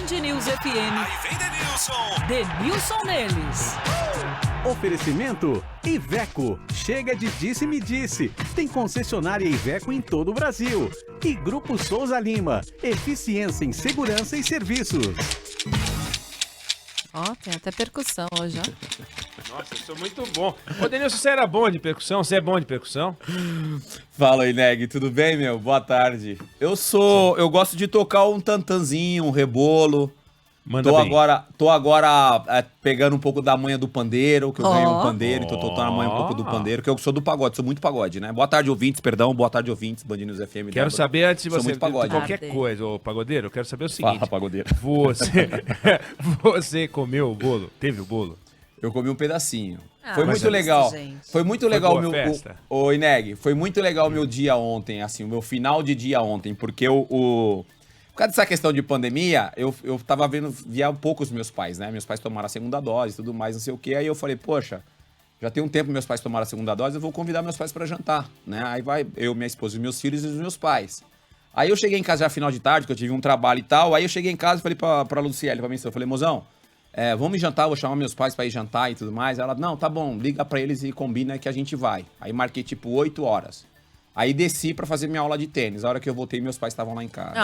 Band News FM. Aí vem Denilson. Denilson neles. Oferecimento Iveco. Chega de disse-me-disse. Tem concessionária Iveco em todo o Brasil. E Grupo Souza Lima. Eficiência em segurança e serviços. Ó, tem até percussão hoje, ó. Nossa, eu sou muito bom. Ô, Denilson, você era bom de percussão? Você é bom de percussão? Fala aí, Neg, tudo bem, meu? Boa tarde. Eu gosto de tocar um tantanzinho, um rebolo. Manda bem. Tô agora pegando um pouco da manha do pandeiro, que eu ganhei um pandeiro, então tô na manha um pouco do pandeiro, que eu sou do pagode, sou muito pagode, né? Boa tarde, ouvintes, boa tarde, ouvintes, Band News FM. Quero saber, antes de Sou você muito pagode. qualquer Tarde. coisa, ô pagodeiro, eu quero saber o seguinte. Fala, pagodeiro. Você comeu o bolo? Teve o bolo? Eu comi um pedacinho. Ah, Foi mas muito legal. gente. Foi muito legal boa o meu. festa? Ô, Ineg, foi muito legal o meu dia ontem, assim, o meu final de dia ontem, porque por causa dessa questão de pandemia, eu tava via um pouco os meus pais, né? Meus pais tomaram a segunda dose e tudo mais, não sei o quê. Aí eu falei, poxa, já tem um tempo que meus pais tomaram a segunda dose, eu vou convidar meus pais pra jantar, né? Aí vai eu, minha esposa, os meus filhos e os meus pais. Aí eu cheguei em casa já final de tarde, que eu tive um trabalho e tal. Aí eu cheguei em casa e falei pra Luciele, pra mim, eu falei, mozão, vamos jantar, vou chamar meus pais pra ir jantar e tudo mais. Ela, não, tá bom, liga pra eles e combina que a gente vai. Aí marquei tipo 8 horas. Aí desci pra fazer minha aula de tênis. A hora que eu voltei, meus pais estavam lá em casa.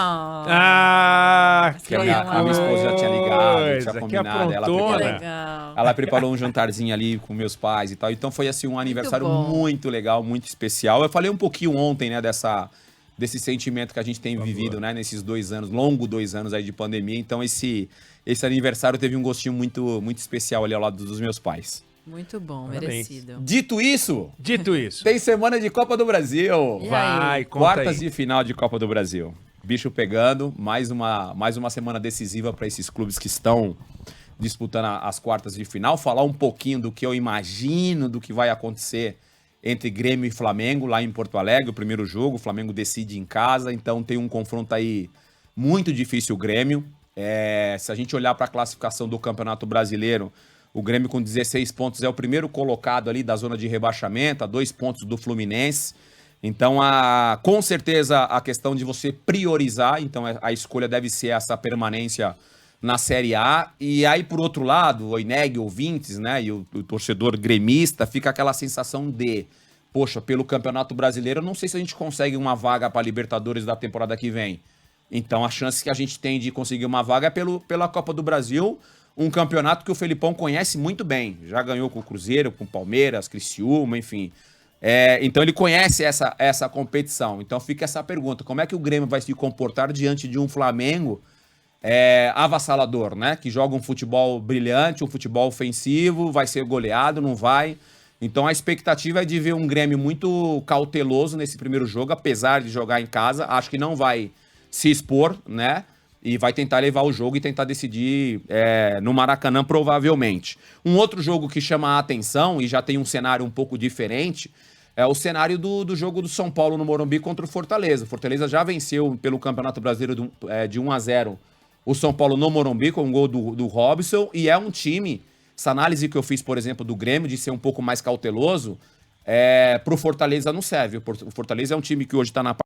Que A minha esposa já tinha ligado, tinha que combinado. Ela aprontona. preparou, Legal. ela preparou um jantarzinho ali com meus pais e tal. Então foi assim um aniversário bom. muito legal, muito especial. Eu falei um pouquinho ontem, né, desse sentimento que a gente tem vivido, né, nesses 2 anos, longo 2 anos aí de pandemia. Então esse aniversário teve um gostinho muito, muito especial ali ao lado dos meus pais. Muito bom, Parabéns. merecido. Dito isso, Dito isso, tem semana de Copa do Brasil. E vai, aí? conta Quartas aí. de final de Copa do Brasil. Bicho pegando, mais uma semana decisiva para esses clubes que estão disputando as quartas de final. Falar um pouquinho do que eu imagino do que vai acontecer entre Grêmio e Flamengo lá em Porto Alegre, o primeiro jogo. O Flamengo decide em casa, então tem um confronto aí muito difícil o Grêmio. Se a gente olhar para a classificação do Campeonato Brasileiro, o Grêmio com 16 pontos é o primeiro colocado ali da zona de rebaixamento, a 2 pontos do Fluminense. Então, com certeza, a questão de você priorizar, então a escolha deve ser essa permanência na Série A. E aí, por outro lado, o Ineg, ouvintes, né, e o torcedor gremista, fica aquela sensação de, poxa, pelo Campeonato Brasileiro, eu não sei se a gente consegue uma vaga para Libertadores da temporada que vem. Então, a chance que a gente tem de conseguir uma vaga é pela Copa do Brasil, um campeonato que o Felipão conhece muito bem. Já ganhou com o Cruzeiro, com o Palmeiras, Criciúma, enfim. Então ele conhece essa competição. Então fica essa pergunta: como é que o Grêmio vai se comportar diante de um Flamengo avassalador, né? Que joga um futebol brilhante, um futebol ofensivo, vai ser goleado, não vai? Então a expectativa é de ver um Grêmio muito cauteloso nesse primeiro jogo, apesar de jogar em casa. Acho que não vai se expor, né? E vai tentar levar o jogo e tentar decidir no Maracanã, provavelmente. Um outro jogo que chama a atenção e já tem um cenário um pouco diferente é o cenário do jogo do São Paulo no Morumbi contra o Fortaleza. O Fortaleza já venceu pelo Campeonato Brasileiro de 1-0 o São Paulo no Morumbi com o gol do Robson. E é um time, essa análise que eu fiz, por exemplo, do Grêmio, de ser um pouco mais cauteloso, pro Fortaleza não serve. O Fortaleza é um time que hoje está na parte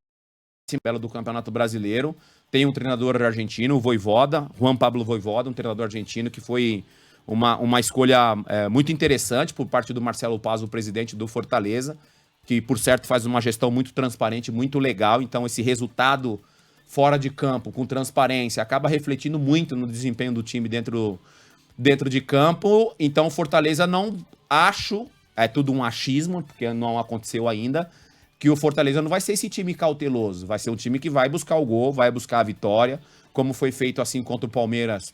do Campeonato Brasileiro. Tem um treinador argentino, o Vojvoda, Juan Pablo Vojvoda, um treinador argentino que foi uma escolha muito interessante por parte do Marcelo Paz, o presidente do Fortaleza, que, por certo, faz uma gestão muito transparente, muito legal. Então, esse resultado fora de campo, com transparência, acaba refletindo muito no desempenho do time dentro de campo. Então, o Fortaleza não acho, é tudo um achismo, porque não aconteceu ainda, que o Fortaleza não vai ser esse time cauteloso, vai ser um time que vai buscar o gol, vai buscar a vitória, como foi feito assim contra o Palmeiras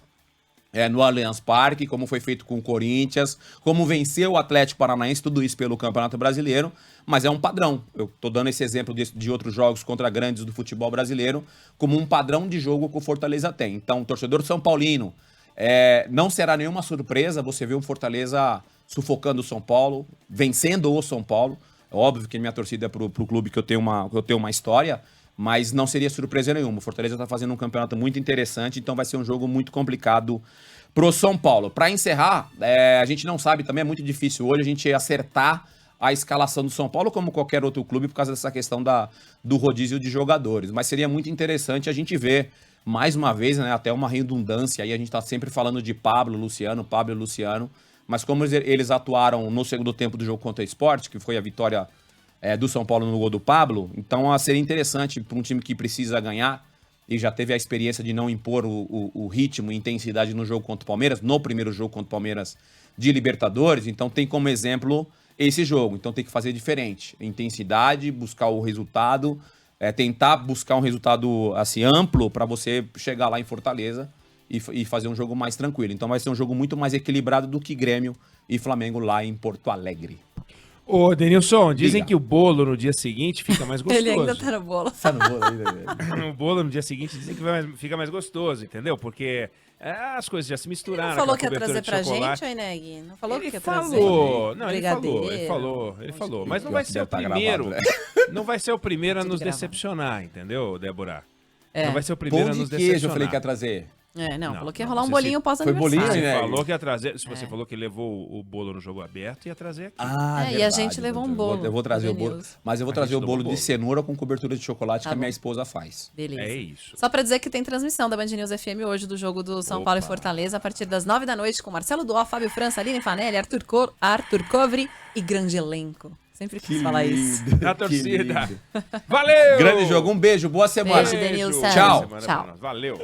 no Allianz Parque, como foi feito com o Corinthians, como venceu o Atlético Paranaense, tudo isso pelo Campeonato Brasileiro, mas é um padrão. Eu tô dando esse exemplo de outros jogos contra grandes do futebol brasileiro, como um padrão de jogo que o Fortaleza tem. Então, o torcedor São Paulino, não será nenhuma surpresa você ver o Fortaleza sufocando o São Paulo, vencendo o São Paulo. Óbvio que minha torcida é pro clube que eu tenho uma história, mas não seria surpresa nenhuma. O Fortaleza tá fazendo um campeonato muito interessante, então vai ser um jogo muito complicado pro São Paulo. Para encerrar, a gente não sabe também, é muito difícil hoje a gente acertar a escalação do São Paulo como qualquer outro clube por causa dessa questão do rodízio de jogadores. Mas seria muito interessante a gente ver mais uma vez, né, até uma redundância, aí a gente tá sempre falando de Pablo, Luciano, mas como eles atuaram no segundo tempo do jogo contra o Sport, que foi a vitória do São Paulo no gol do Pablo, então seria interessante para um time que precisa ganhar, e já teve a experiência de não impor o ritmo e intensidade no jogo contra o Palmeiras, no primeiro jogo contra o Palmeiras de Libertadores, então tem como exemplo esse jogo, então tem que fazer diferente, intensidade, buscar o resultado, tentar buscar um resultado assim, amplo para você chegar lá em Fortaleza e fazer um jogo mais tranquilo, então vai ser um jogo muito mais equilibrado do que Grêmio e Flamengo lá em Porto Alegre. Ô, Denilson, dizem Diga. que o bolo no dia seguinte fica mais gostoso. Ele ainda tá no bolo. Tá no bolo ainda, velho. O bolo no dia seguinte dizem que fica mais gostoso, entendeu? Porque as coisas já se misturaram. Não falou aquela que ia trazer cobertura de pra chocolate. gente, Neg? Não falou que Ele ia trazer? falou, não, ele Brigadeiro. falou. Mas não Pior vai que ser o deve tá primeiro. gravado, né? Não vai ser o primeiro a Tudo nos gravado. decepcionar, entendeu, Débora? É. Não vai ser o primeiro Pão a de nos queijo, eu decepcionar. falei que ia trazer. Não, Não, falou que ia não, rolar um você bolinho Foi pós-aniversário. bolinho, Você né? falou que ia trazer. Se você falou que levou o bolo no jogo aberto, ia trazer aqui. Ah, E a gente levou um bolo. Eu vou trazer o bolo. Denilson. Mas eu vou A trazer gente o levou bolo bolo. de cenoura com cobertura de chocolate Tá que a minha bom. esposa faz. Beleza. É isso. Só pra dizer que tem transmissão da Band News FM hoje do jogo do São Paulo e Fortaleza a partir das 9 da noite com Marcelo Duó, Fábio França, Aline Fanelli, Arthur Covri e grande elenco. Sempre quis falar isso. A torcida. Valeu! Grande jogo, um beijo, boa semana. Beijo, Denilson. Tchau. Semana Tchau. pra nós. Valeu.